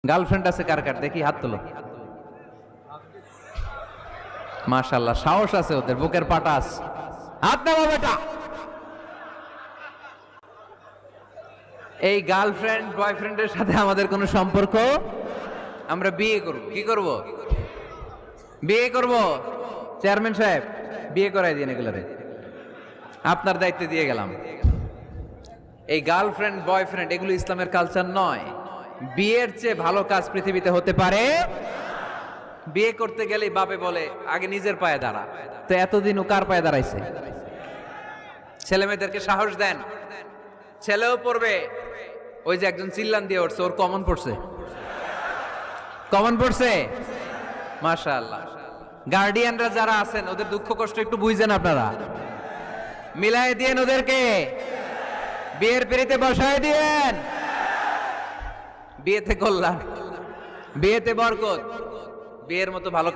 Girlfriend আছে কার কার দেখি হাত তোলো। মাশাআল্লাহ, সাহস আছে ওদের, বুকের পাটা আছে। হাত নামা বেটা। এই গার্লফ্রেন্ড বয়ফ্রেন্ডের সাথে আমাদের কোনো সম্পর্ক, আমরা বিয়ে করব। কি করব? বিয়ে করব। চেয়ারম্যান সাহেব বিয়ে করাই দিন এগুলারে, আপনার দায়িত্বে দিয়ে গেলাম। এই গার্লফ্রেন্ড বয়ফ্রেন্ড এগুলো ইসলামের কালচার নয়। বিয়ের চেয়ে ভালো কাজ পৃথিবীতে হতে পারে। বিয়ে করতে গেলেই বাপে বলে আগে নিজের পায়ে দাঁড়া। তো এতদিন ও কার পায়ে দাঁড়াইছে? ছেলে মেয়েদেরকে সাহস দেন, ছেলেও পড়বে। ওই যে একজন চিল্লান দিয়ে উঠছে, ওর কমন পড়ছে। কমন পড়ছে, মাশাআল্লাহ। গার্ডিয়ানরা যারা আছেন ওদের দুঃখ কষ্ট একটু বুঝছেন আপনারা, মিলাই দিয়েন ওদেরকে, বিয়ের পিড়িতে বসায় দিয়েন। বিয়েতে কল্যাণ, বিয়েতে বরকত, বিয়ের মতো ভালো কাজ